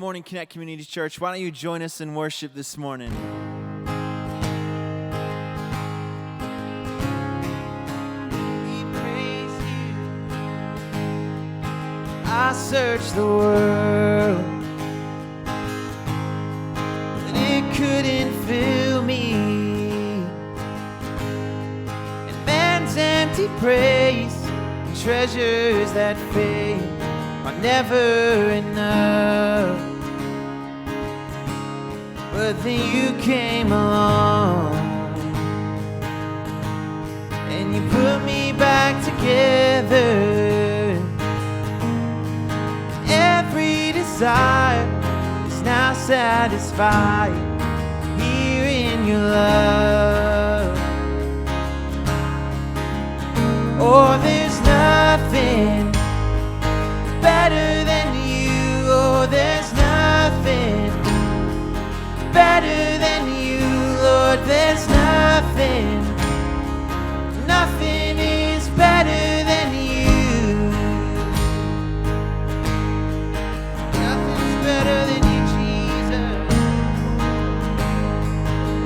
morning, Connect Community Church. Why don't you join us in worship this morning? We praise you. I searched the world, but it couldn't fill me. And man's empty praise and treasures that fade are never enough. But then you came along and you put me back together. Every desire is now satisfied here in your love. Oh, there's nothing better than you. Oh, there's nothing better than you, Lord. There's nothing is better than you. Nothing's better than you, Jesus.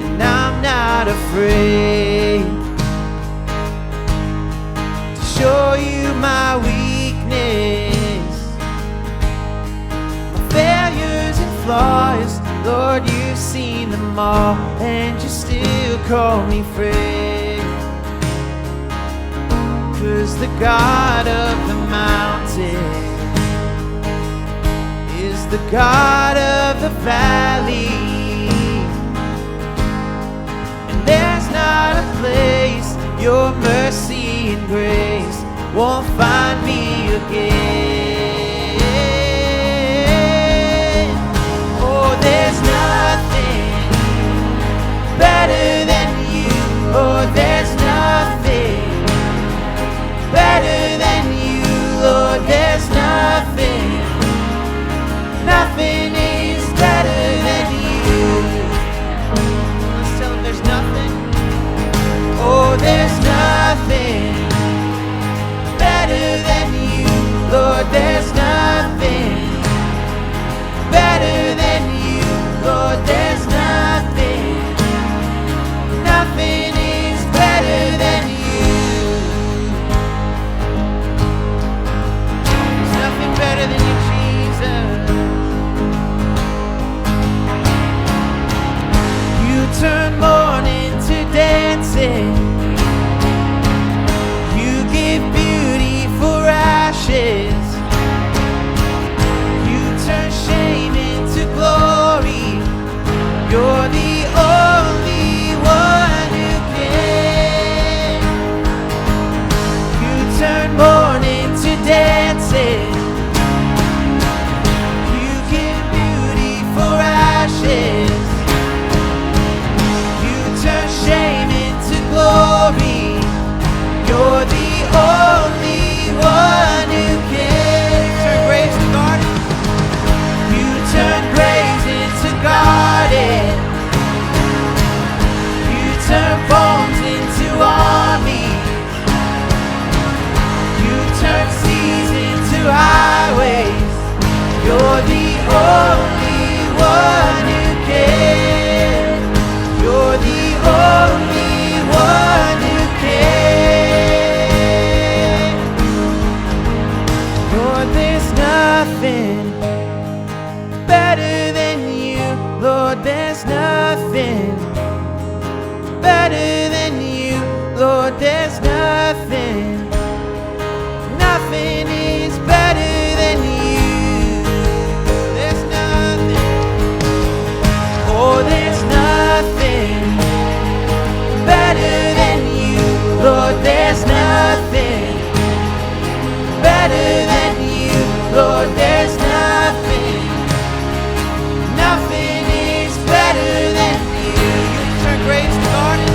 And I'm not afraid to show you my weakness, my failures and flaws. Lord, you've seen them all, and you still call me friend. 'Cause the God of the mountain is the God of the valley, and there's not a place your mercy and grace won't find me again. Oh, there's nothing better than you. Oh, there's nothing better than you, Lord. There's nothing is better than you. Let's tell them there's nothing. Oh, there's nothing better than you, Lord. There's nothing better than you, Lord. There's nothing is better than you. There's nothing better than you, Jesus. You turn mourning to dancing. You give beauty for ashes. You turn shame into glory. You're the only one who can. You turn mourning to dancing. You give beauty for ashes. You turn shame into glory. You're the only one who can. Turn graves to garden. You turn graves into garden. You turn bones into armies. You turn seas into highways. You're the only one who can. You're the only one who can. Lord, there's nothing better than you. Lord, there's nothing better than you. Lord, there's nothing is better than you. There's nothing. Oh, there's nothing better than you. Lord, there's nothing better than you. Lord, there's nothing is better than you. You turn graves to garden.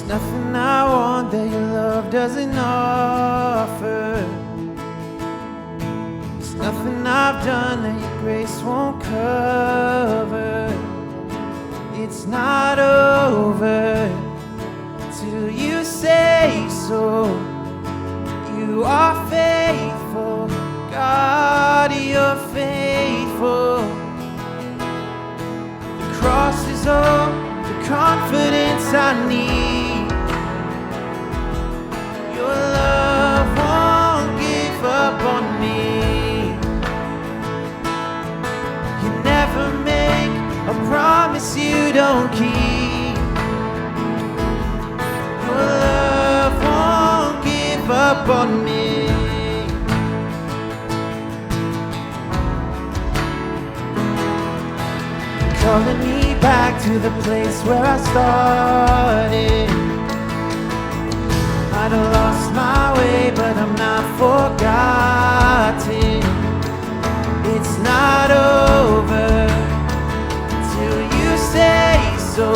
Nothing I want that your love doesn't offer. There's nothing I've done that your grace won't cover. It's not over till you say so. You are faithful, God, you're faithful. The cross is all the confidence I need. Your love won't give up on me. You never make a promise you don't keep. Your love won't give up on me. Calling me back to the place where I started. I'd have lost my way, but I'm not forgotten. It's not over till you say so.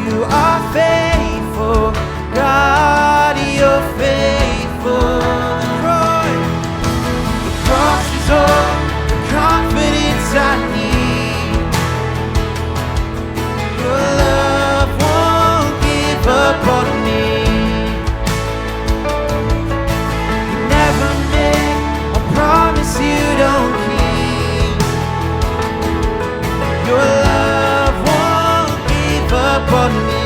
You are faithful, God, you're faithful. The cross is all the confidence I need. Your love won't give up on me. You never make a promise you don't keep. Your love won't give up on me.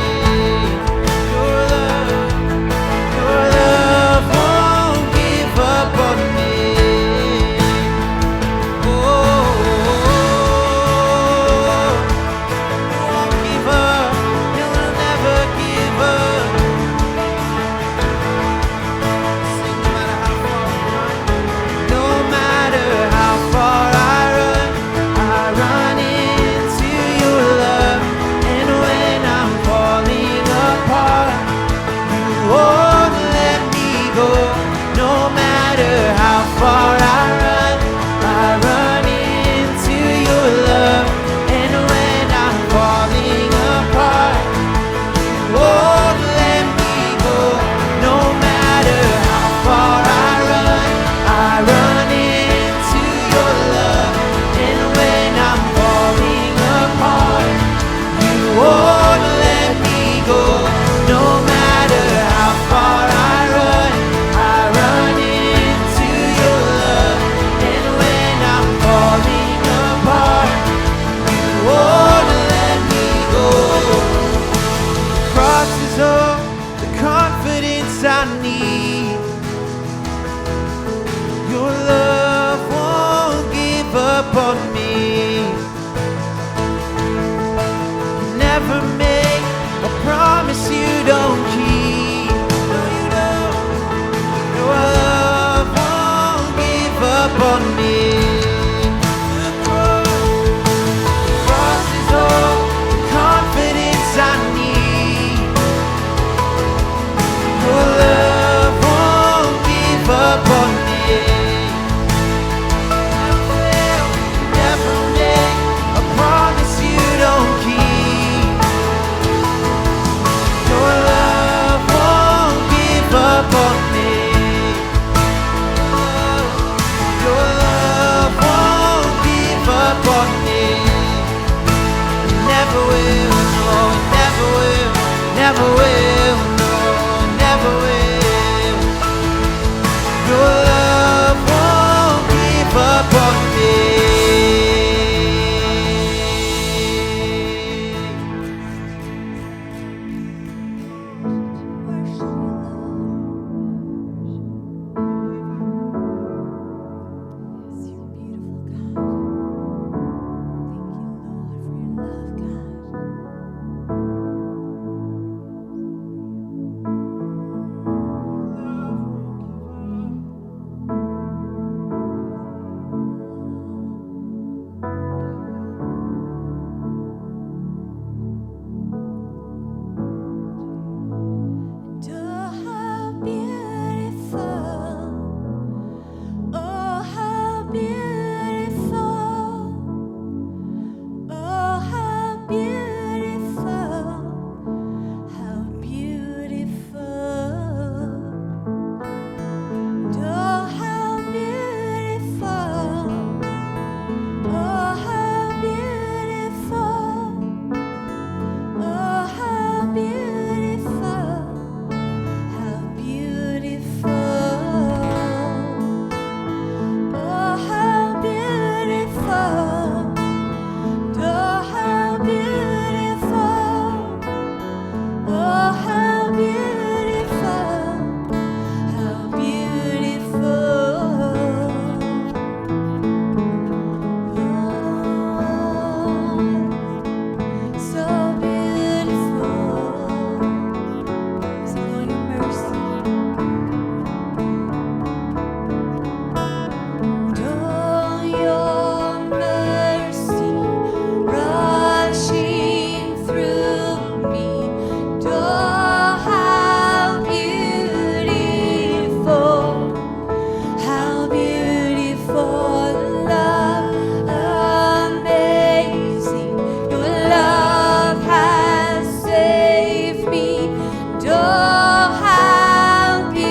save me. And oh, how beautiful,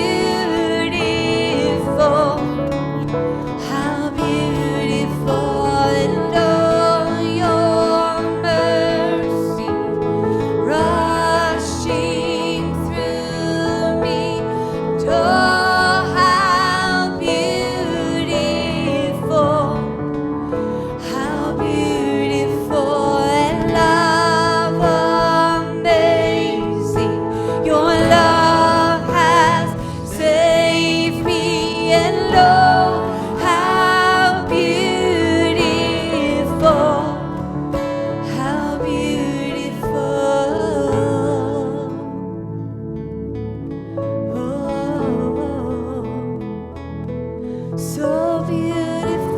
how beautiful, and oh, your mercy rushing through me. And oh, how beautiful, how beautiful, and love amazing. Your love has saved me, and oh, how beautiful, how beautiful. Oh, so beautiful.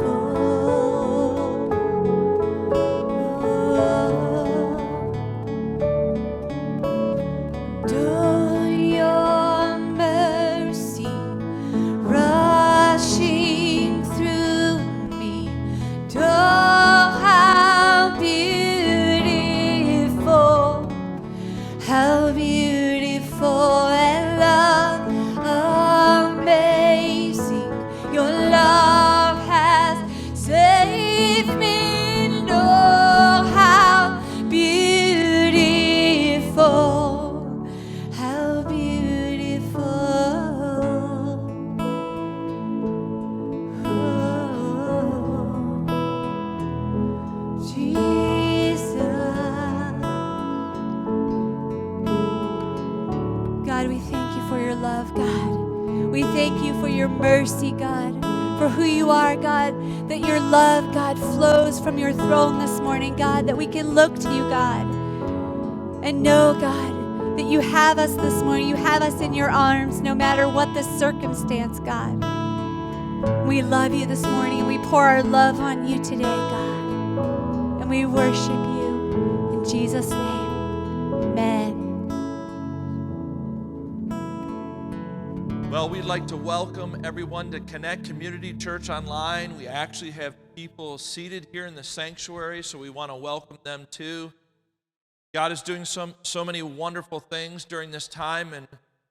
Oh, your mercy rushing through me. Oh, how beautiful, how beautiful, and love amazing. Your love has saved me. And oh, how beautiful, how beautiful. Oh, Jesus. God, we thank you for your love, God. We thank you for your mercy, God, for who you are, God, that your love, God, flows from your throne this morning, God, that we can look to you, God, and know, God, that you have us this morning. You have us in your arms no matter what the circumstance, God. We love you this morning, and we pour our love on you today, God, and we worship you in Jesus' name. Amen. Well, we'd like to welcome everyone to Connect Community Church Online. We actually have people seated here in the sanctuary, so we want to welcome them too. God is doing so many wonderful things during this time, and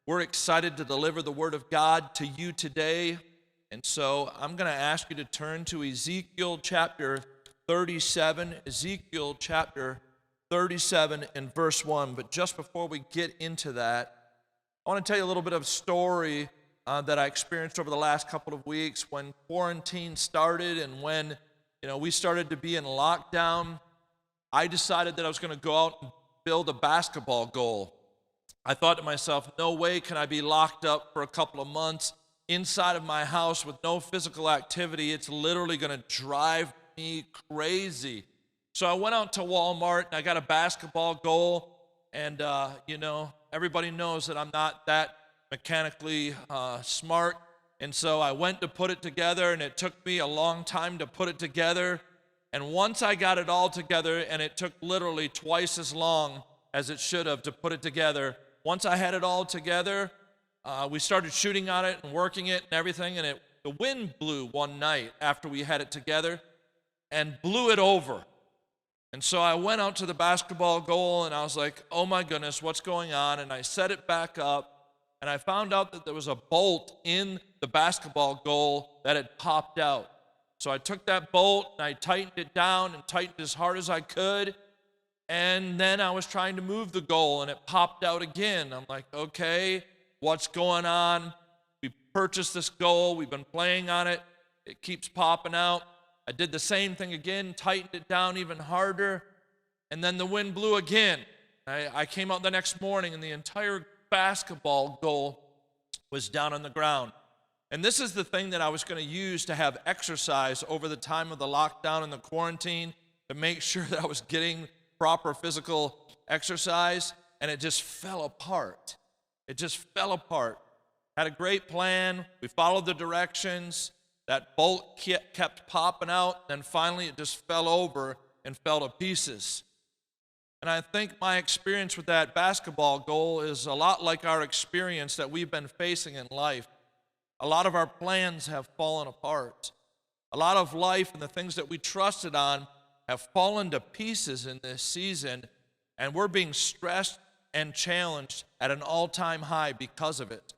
we're excited to deliver the Word of God to you today. And so I'm going to ask you to turn to Ezekiel chapter 37, Ezekiel chapter 37 and verse 1. But just before we get into that, I want to tell you a little bit of a story that I experienced over the last couple of weeks when quarantine started and when we started to be in lockdown. I decided that I was going to go out and build a basketball goal. I thought to myself, no way can I be locked up for a couple of months inside of my house with no physical activity. It's literally going to drive me crazy. So I went out to Walmart and I got a basketball goal, and everybody knows that I'm not that mechanically smart, and so I went to put it together, and it took me a long time to put it together. And once I got it all together, and it took literally twice as long as it should have to put it together, once I had it all together, we started shooting on it and working it and everything, and the wind blew one night after we had it together and blew it over. And so I went out to the basketball goal, and I was like, oh my goodness, what's going on? And I set it back up, and I found out that there was a bolt in the basketball goal that had popped out. So I took that bolt, and I tightened it down and tightened as hard as I could, and then I was trying to move the goal, and it popped out again. I'm like, okay, what's going on? We purchased this goal. We've been playing on it. It keeps popping out. I did the same thing again, tightened it down even harder, and then the wind blew again. I came out the next morning, and the entire basketball goal was down on the ground. And this is the thing that I was going to use to have exercise over the time of the lockdown and the quarantine to make sure that I was getting proper physical exercise, and it just fell apart. It just fell apart. Had a great plan. We followed the directions. That bolt kept popping out, and finally it just fell over and fell to pieces. And I think my experience with that basketball goal is a lot like our experience that we've been facing in life. A lot of our plans have fallen apart. A lot of life and the things that we trusted on have fallen to pieces in this season, and we're being stressed and challenged at an all-time high because of it.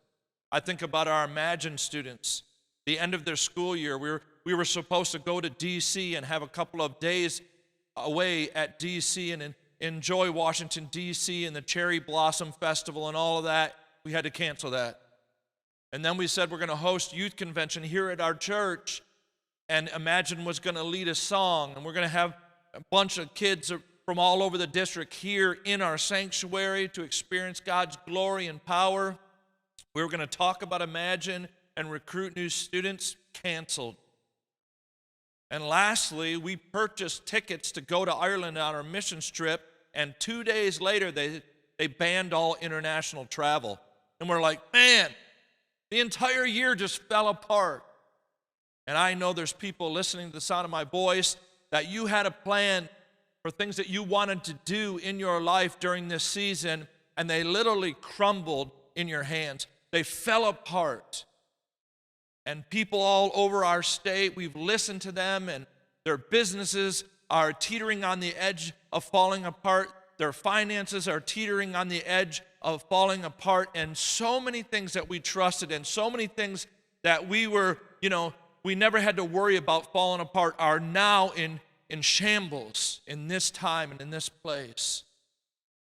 I think about our Imagine students. The end of their school year, we were supposed to go to D.C. and have a couple of days away at D.C. and enjoy Washington, D.C. and the Cherry Blossom Festival and all of that. We had to cancel that. And then we said we're going to host youth convention here at our church, and Imagine was going to lead a song, and we're going to have a bunch of kids from all over the district here in our sanctuary to experience God's glory and power. We were going to talk about Imagine and recruit new students. Canceled. And lastly, we purchased tickets to go to Ireland on our mission trip, and 2 days later, they banned all international travel. And we're like, man, the entire year just fell apart. And I know there's people listening to the sound of my voice that you had a plan for things that you wanted to do in your life during this season, and they literally crumbled in your hands. They fell apart. And people all over our state, we've listened to them, and their businesses are teetering on the edge of falling apart. Their finances are teetering on the edge of falling apart. And so many things that we trusted in, so many things that we never had to worry about falling apart are now in shambles in this time and in this place.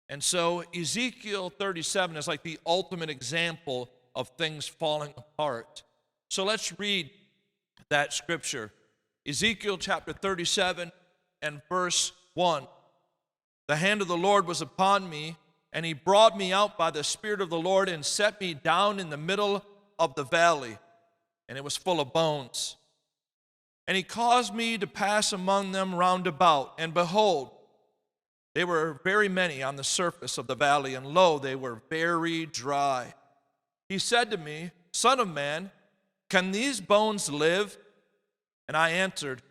And so Ezekiel 37 is like the ultimate example of things falling apart. So let's read that scripture. Ezekiel chapter 37 and verse 1. The hand of the Lord was upon me, and he brought me out by the Spirit of the Lord and set me down in the middle of the valley, and it was full of bones. And he caused me to pass among them round about, and behold, they were very many on the surface of the valley, and lo, they were very dry. He said to me, Son of man, can these bones live? And I answered,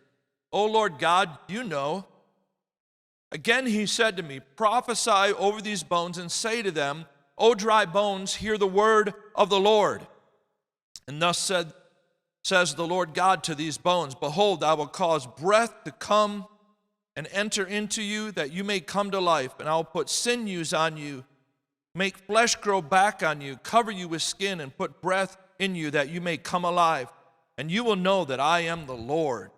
O Lord God, you know. Again he said to me, Prophesy over these bones and say to them, O dry bones, hear the word of the Lord. And thus says the Lord God to these bones, Behold, I will cause breath to come and enter into you, that you may come to life, and I will put sinews on you, make flesh grow back on you, cover you with skin, and put breath in you, that you may come alive, and you will know that I am the Lord.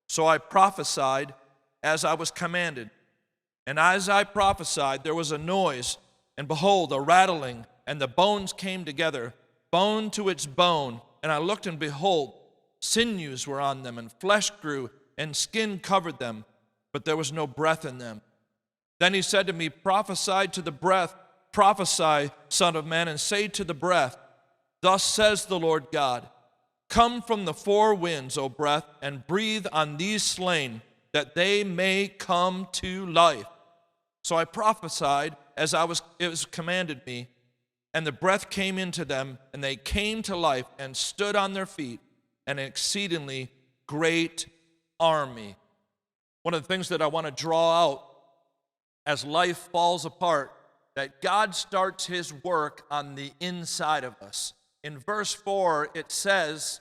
So I prophesied as I was commanded. And as I prophesied, there was a noise, and behold, a rattling, and the bones came together, bone to its bone. And I looked, and behold, sinews were on them, and flesh grew, and skin covered them, but there was no breath in them. Then he said to me, Prophesy to the breath, prophesy, Son of man, and say to the breath, Thus says the Lord God, Come from the four winds, O breath, and breathe on these slain, that they may come to life. So I prophesied as it was commanded me, and the breath came into them, and they came to life and stood on their feet, an exceedingly great army. One of the things that I want to draw out as life falls apart, that God starts his work on the inside of us. In verse 4, it says,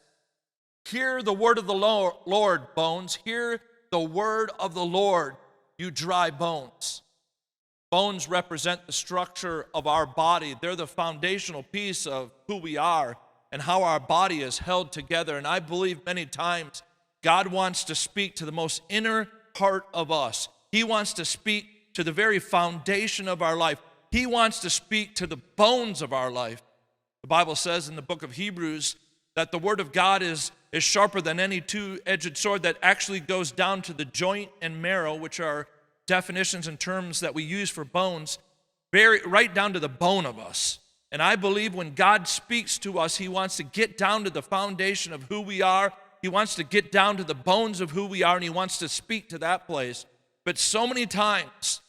Hear the word of the Lord, bones. Hear the word of the Lord, you dry bones. Bones represent the structure of our body. They're the foundational piece of who we are and how our body is held together. And I believe many times God wants to speak to the most inner part of us. He wants to speak to the very foundation of our life. He wants to speak to the bones of our life. The Bible says in the book of Hebrews that the word of God is sharper than any two-edged sword, that actually goes down to the joint and marrow, which are definitions and terms that we use for bones, right down to the bone of us. And I believe when God speaks to us, he wants to get down to the foundation of who we are. He wants to get down to the bones of who we are, and he wants to speak to that place. But so many times,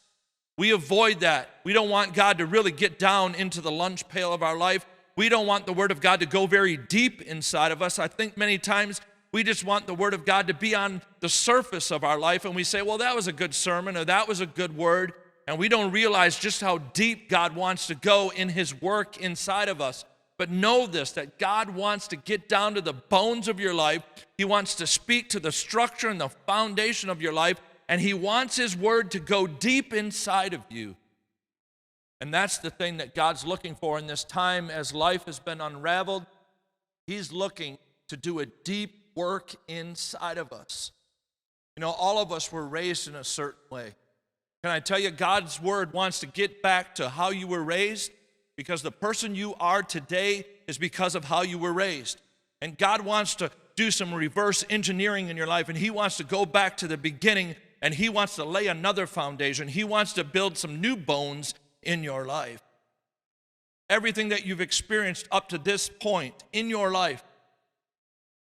we avoid that. We don't want God to really get down into the lunch pail of our life. We don't want the Word of God to go very deep inside of us. I think many times we just want the Word of God to be on the surface of our life, and we say, well, that was a good sermon, or that was a good word, and we don't realize just how deep God wants to go in his work inside of us. But know this, that God wants to get down to the bones of your life. He wants to speak to the structure and the foundation of your life, and he wants his word to go deep inside of you. And that's the thing that God's looking for in this time as life has been unraveled. He's looking to do a deep work inside of us. You know, all of us were raised in a certain way. Can I tell you, God's word wants to get back to how you were raised, because the person you are today is because of how you were raised. And God wants to do some reverse engineering in your life, and he wants to go back to the beginning, and he wants to lay another foundation. He wants to build some new bones in your life. Everything that you've experienced up to this point in your life,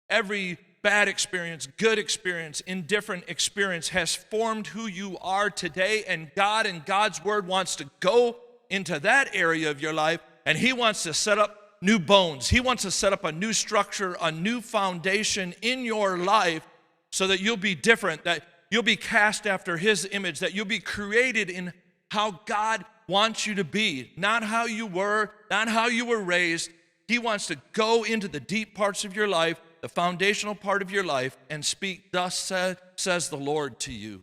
every bad experience, good experience, indifferent experience has formed who you are today, and God and God's word wants to go into that area of your life, and he wants to set up new bones. He wants to set up a new structure, a new foundation in your life so that you'll be different, that you'll be cast after his image, that you'll be created in how God wants you to be, not how you were, not how you were raised. He wants to go into the deep parts of your life, the foundational part of your life, and speak, thus says the Lord to you.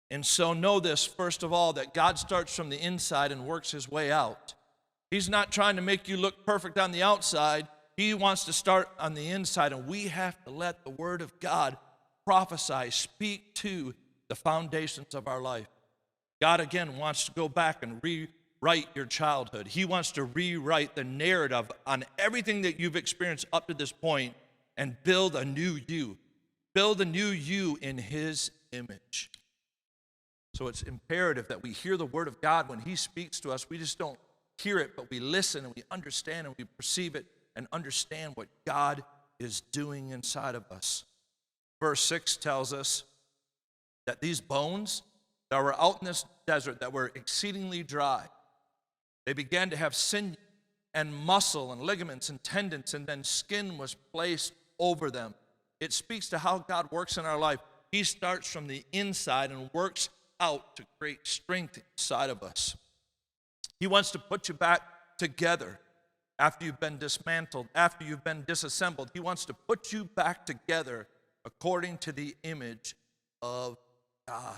And so know this, first of all, that God starts from the inside and works his way out. He's not trying to make you look perfect on the outside. He wants to start on the inside, and we have to let the word of God prophesy, speak to the foundations of our life. God, again, wants to go back and rewrite your childhood. He wants to rewrite the narrative on everything that you've experienced up to this point and build a new you. Build a new you in his image. So it's imperative that we hear the word of God when he speaks to us. We just don't hear it, but we listen and we understand and we perceive it and understand what God is doing inside of us. Verse 6 tells us that these bones that were out in this desert that were exceedingly dry, they began to have sinew and muscle and ligaments and tendons, and then skin was placed over them. It speaks to how God works in our life. He starts from the inside and works out to create strength inside of us. He wants to put you back together after you've been dismantled, after you've been disassembled. He wants to put you back together according to the image of God.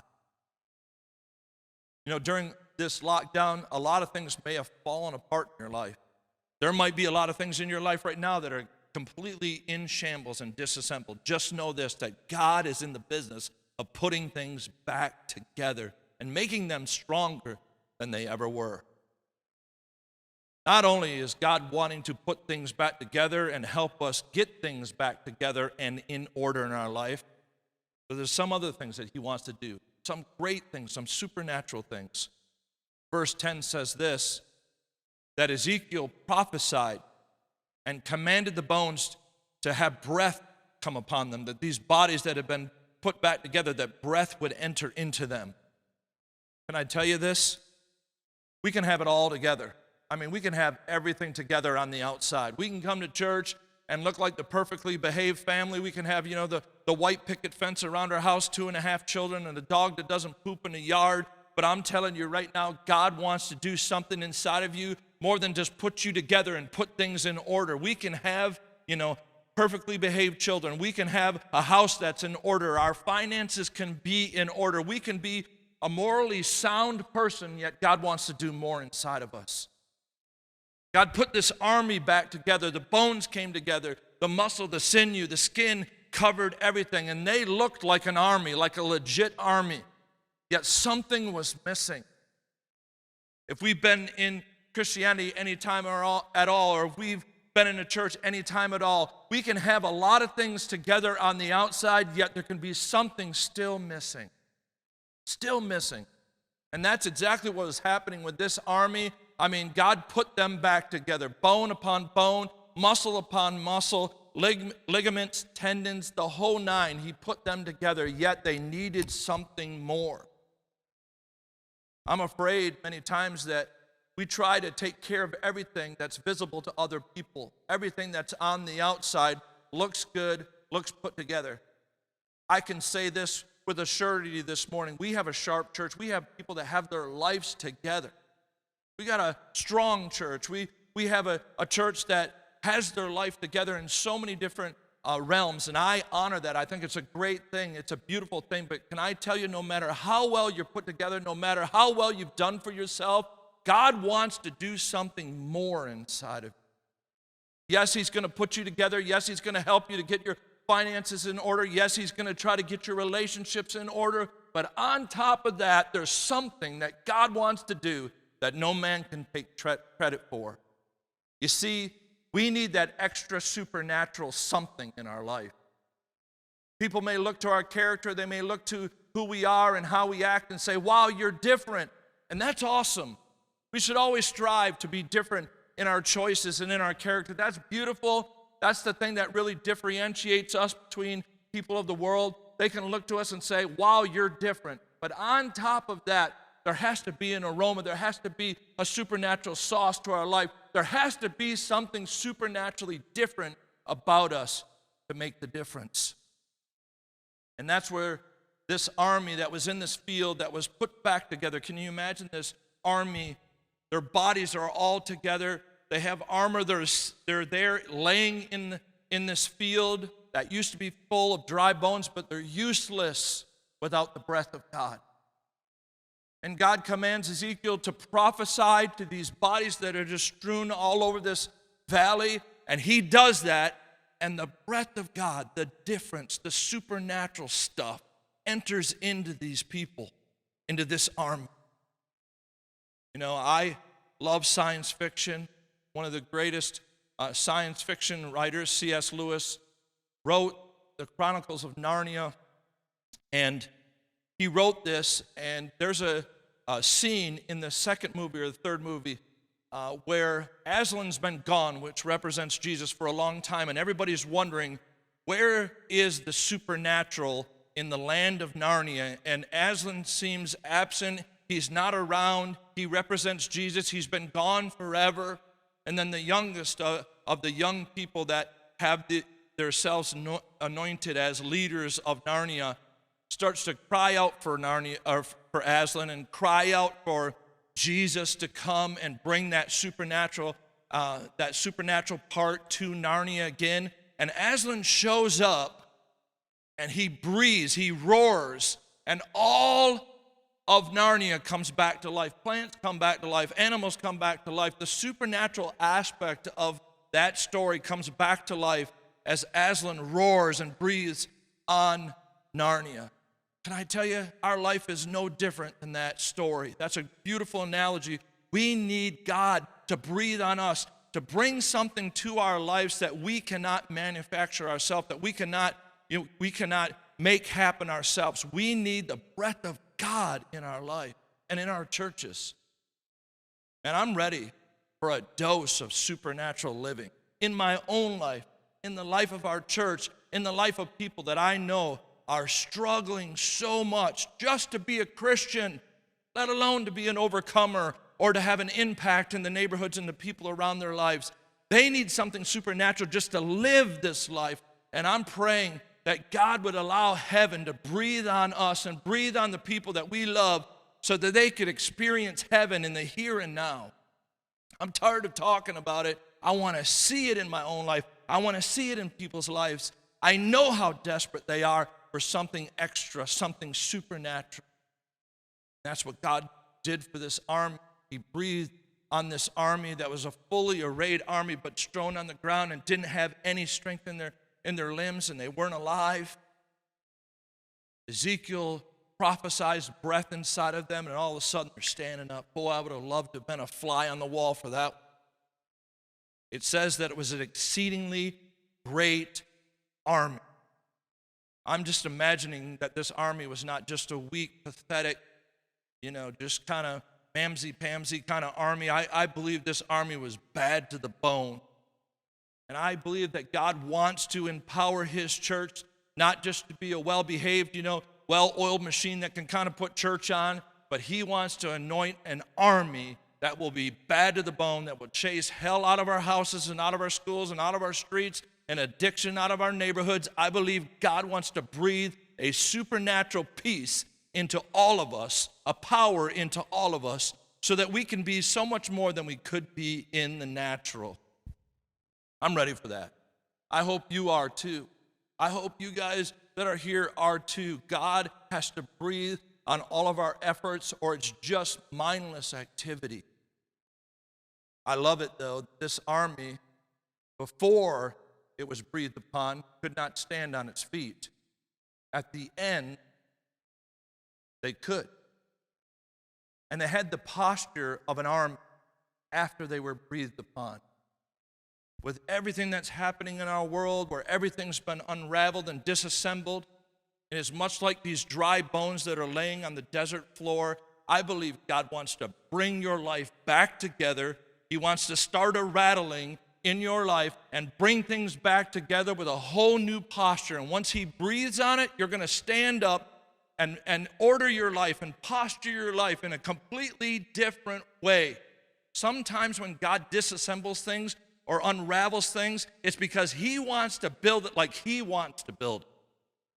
You know, during this lockdown, a lot of things may have fallen apart in your life. There might be a lot of things in your life right now that are completely in shambles and disassembled. Just know this, that God is in the business of putting things back together and making them stronger than they ever were. Not only is God wanting to put things back together and help us get things back together and in order in our life, but there's some other things that he wants to do, some great things, some supernatural things. Verse 10 says this, that Ezekiel prophesied and commanded the bones to have breath come upon them, that these bodies that have been put back together, that breath would enter into them. Can I tell you this? We can have it all together. I mean, we can have everything together on the outside. We can come to church and look like the perfectly behaved family. We can have, the white picket fence around our house, 2.5 children, and a dog that doesn't poop in the yard. But I'm telling you right now, God wants to do something inside of you more than just put you together and put things in order. We can have, perfectly behaved children. We can have a house that's in order. Our finances can be in order. We can be a morally sound person, yet God wants to do more inside of us. God put this army back together. The bones came together. The muscle, the sinew, the skin covered everything. And they looked like an army, like a legit army. Yet something was missing. If we've been in Christianity any time at all, or if we've been in a church any time at all, we can have a lot of things together on the outside, yet there can be something still missing. Still missing. And that's exactly what was happening with this army. I mean, God put them back together, bone upon bone, muscle upon muscle, ligaments, tendons, the whole nine. He put them together, yet they needed something more. I'm afraid many times that we try to take care of everything that's visible to other people. Everything that's on the outside looks good, looks put together. I can say this with a surety this morning. We have a sharp church. We have people that have their lives together. We got a strong church. We have a church that has their life together in so many different realms, and I honor that. I think it's a great thing. It's a beautiful thing. But can I tell you, no matter how well you're put together, no matter how well you've done for yourself, God wants to do something more inside of you. Yes, he's going to put you together. Yes, he's going to help you to get your finances in order. Yes, he's going to try to get your relationships in order. But on top of that, there's something that God wants to do that no man can take credit for. You see, we need that extra supernatural something in our life. People may look to our character, they may look to who we are and how we act and say, wow, you're different. And that's awesome. We should always strive to be different in our choices and in our character. That's beautiful. That's the thing that really differentiates us between people of the world. They can look to us and say, wow, you're different. But on top of that, there has to be an aroma. There has to be a supernatural sauce to our life. There has to be something supernaturally different about us to make the difference. And that's where this army that was in this field that was put back together. Can you imagine this army? Their bodies are all together. They have armor. They're there laying in this field that used to be full of dry bones, but they're useless without the breath of God. And God commands Ezekiel to prophesy to these bodies that are just strewn all over this valley. And he does that. And the breath of God, the difference, the supernatural stuff enters into these people, into this army. You know, I love science fiction. One of the greatest science fiction writers, C.S. Lewis, wrote the Chronicles of Narnia. And he wrote this, and there's a scene in the second movie or the third movie where Aslan's been gone, which represents Jesus, for a long time, and everybody's wondering, where is the supernatural in the land of Narnia? And Aslan seems absent. He's not around. He represents Jesus. He's been gone forever. And then the youngest of the young people that have themselves anointed as leaders of Narnia starts to cry out for Narnia, or for Aslan, and cry out for Jesus to come and bring that supernatural part to Narnia again. And Aslan shows up, and he breathes, he roars, and all of Narnia comes back to life. Plants come back to life, animals come back to life. The supernatural aspect of that story comes back to life as Aslan roars and breathes on Narnia. Can I tell you, our life is no different than that story. That's a beautiful analogy. We need God to breathe on us, to bring something to our lives that we cannot manufacture ourselves, that we cannot make happen ourselves. We need the breath of God in our life and in our churches. And I'm ready for a dose of supernatural living in my own life, in the life of our church, in the life of people that I know are struggling so much just to be a Christian, let alone to be an overcomer or to have an impact in the neighborhoods and the people around their lives. They need something supernatural just to live this life. And I'm praying that God would allow heaven to breathe on us and breathe on the people that we love so that they could experience heaven in the here and now. I'm tired of talking about it. I want to see it in my own life. I want to see it in people's lives. I know how desperate they are for something extra, something supernatural. That's what God did for this army. He breathed on this army that was a fully arrayed army, but strewn on the ground and didn't have any strength in their limbs, and they weren't alive. Ezekiel prophesies breath inside of them, and all of a sudden they're standing up. Boy, I would have loved to have been a fly on the wall for that. It says that it was an exceedingly great army. I'm just imagining that this army was not just a weak, pathetic, just kind of mamsy-pamsy kind of army. I believe this army was bad to the bone. And I believe that God wants to empower his church, not just to be a well-behaved, well-oiled machine that can kind of put church on, but he wants to anoint an army that will be bad to the bone, that will chase hell out of our houses and out of our schools and out of our streets, and addiction out of our neighborhoods. I believe God wants to breathe a supernatural peace into all of us, a power into all of us, so that we can be so much more than we could be in the natural. I'm ready for that. I hope you are too. I hope you guys that are here are too. God has to breathe on all of our efforts, or it's just mindless activity. I love it, though. This army, before it was breathed upon, could not stand on its feet. At the end, they could. And they had the posture of an army after they were breathed upon. With everything that's happening in our world, where everything's been unraveled and disassembled, it is much like these dry bones that are laying on the desert floor. I believe God wants to bring your life back together. He wants to start a rattling in your life and bring things back together with a whole new posture. And once he breathes on it, you're going to stand up and order your life and posture your life in a completely different way. Sometimes when God disassembles things or unravels things, it's because he wants to build it like he wants to build it.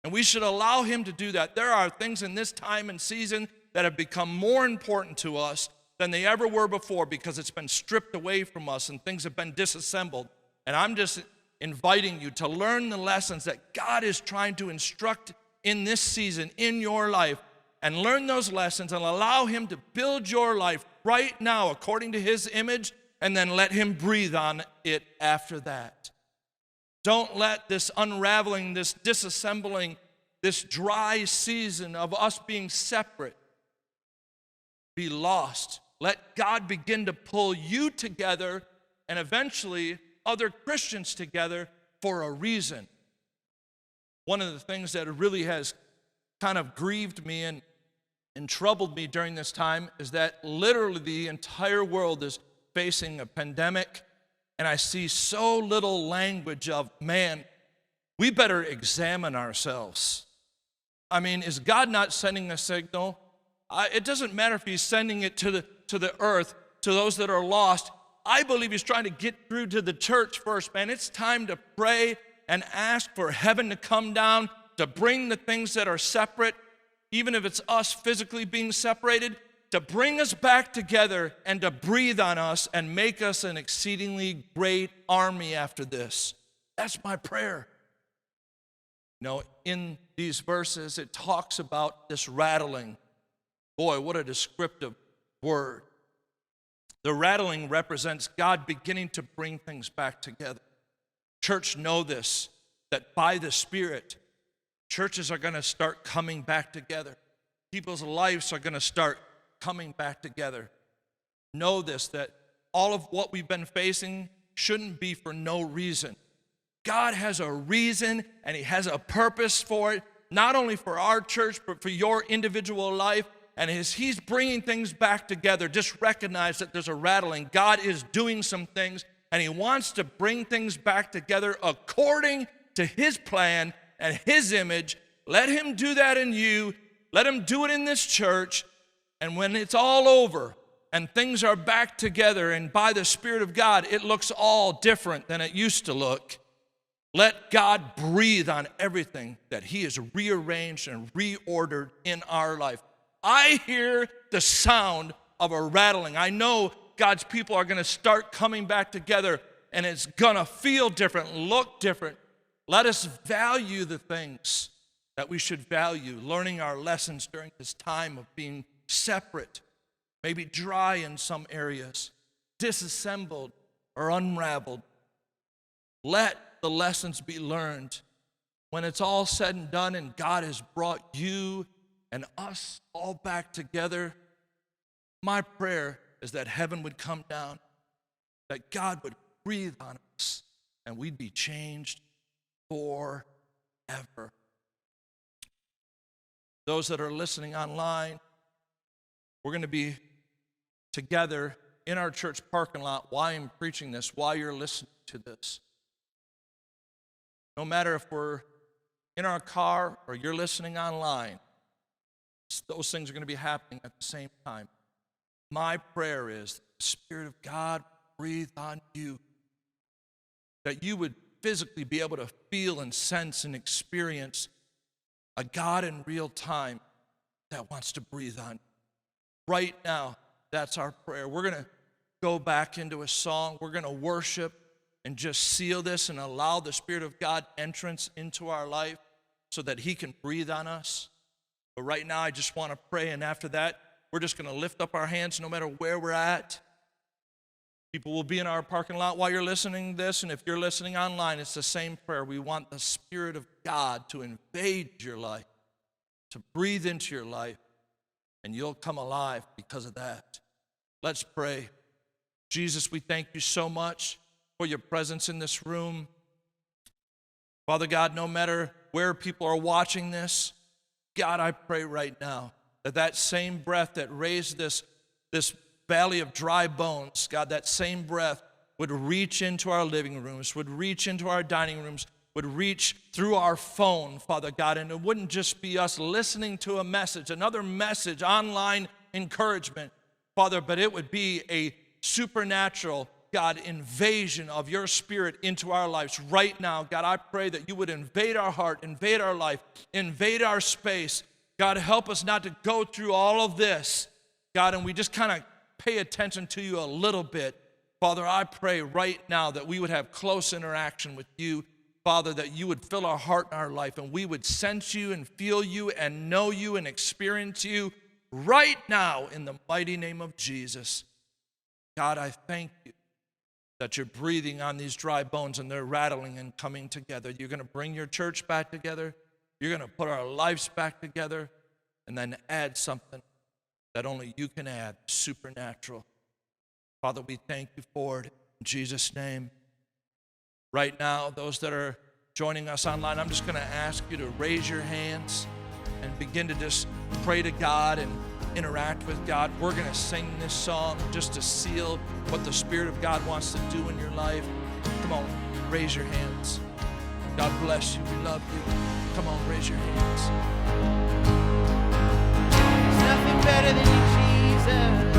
And we should allow him to do that. There are things in this time and season that have become more important to us than they ever were before, because it's been stripped away from us and things have been disassembled. And I'm just inviting you to learn the lessons that God is trying to instruct in this season in your life, and learn those lessons and allow him to build your life right now according to his image, and then let him breathe on it after that. Don't let this unraveling, this disassembling, this dry season of us being separate be lost. Let God begin to pull you together, and eventually other Christians together, for a reason. One of the things that really has kind of grieved me and troubled me during this time is that literally the entire world is facing a pandemic, and I see so little language of, man, we better examine ourselves. I mean, is God not sending a signal? It doesn't matter if he's sending it to the earth, to those that are lost. I believe he's trying to get through to the church first, man. It's time to pray and ask for heaven to come down, to bring the things that are separate, even if it's us physically being separated, to bring us back together and to breathe on us and make us an exceedingly great army after this. That's my prayer. You know, in these verses, it talks about this rattling. Boy, what a descriptive word. The rattling represents God beginning to bring things back together. Church, know this, that by the Spirit, churches are going to start coming back together. People's lives are going to start coming back together. Know this, that all of what we've been facing shouldn't be for no reason. God has a reason and he has a purpose for it, not only for our church, but for your individual life. And as he's bringing things back together, just recognize that there's a rattling. God is doing some things, and he wants to bring things back together according to his plan and his image. Let him do that in you. Let him do it in this church. And when it's all over and things are back together, and by the Spirit of God, it looks all different than it used to look, let God breathe on everything that he has rearranged and reordered in our life. I hear the sound of a rattling. I know God's people are going to start coming back together, and it's going to feel different, look different. Let us value the things that we should value, learning our lessons during this time of being separate, maybe dry in some areas, disassembled or unraveled. Let the lessons be learned. When it's all said and done and God has brought you and us all back together, my prayer is that heaven would come down, that God would breathe on us, and we'd be changed forever. Those that are listening online, we're going to be together in our church parking lot while I'm preaching this, while you're listening to this. No matter if we're in our car or you're listening online, those things are going to be happening at the same time. My prayer is that the Spirit of God breathe on you, that you would physically be able to feel and sense and experience a God in real time that wants to breathe on you. Right now, that's our prayer. We're going to go back into a song. We're going to worship, and just seal this and allow the Spirit of God entrance into our life so that he can breathe on us. But right now, I just want to pray, and after that, we're just going to lift up our hands no matter where we're at. People will be in our parking lot while you're listening to this, and if you're listening online, it's the same prayer. We want the Spirit of God to invade your life, to breathe into your life, and you'll come alive because of that. Let's pray. Jesus, we thank you so much for your presence in this room. Father God, no matter where people are watching this, God, I pray right now that that same breath that raised this valley of dry bones, God, that same breath would reach into our living rooms, would reach into our dining rooms, would reach through our phone, Father God, and it wouldn't just be us listening to a message, another message, online encouragement, Father, but it would be a supernatural, God, invasion of your Spirit into our lives right now. God, I pray that you would invade our heart, invade our life, invade our space. God, help us not to go through all of this, God, and we just kind of pay attention to you a little bit. Father, I pray right now that we would have close interaction with you, Father, that you would fill our heart and our life, and we would sense you and feel you and know you and experience you right now in the mighty name of Jesus. God, I thank you that you're breathing on these dry bones and they're rattling and coming together. You're going to bring your church back together. You're going to put our lives back together and then add something that only you can add, supernatural. Father, we thank you for it in Jesus' name. Right now, those that are joining us online, I'm just going to ask you to raise your hands and begin to just pray to God and interact with God. We're going to sing this song just to seal what the Spirit of God wants to do in your life. Come on, raise your hands. God bless you. We love you. Come on, raise your hands. There's nothing better than you, Jesus.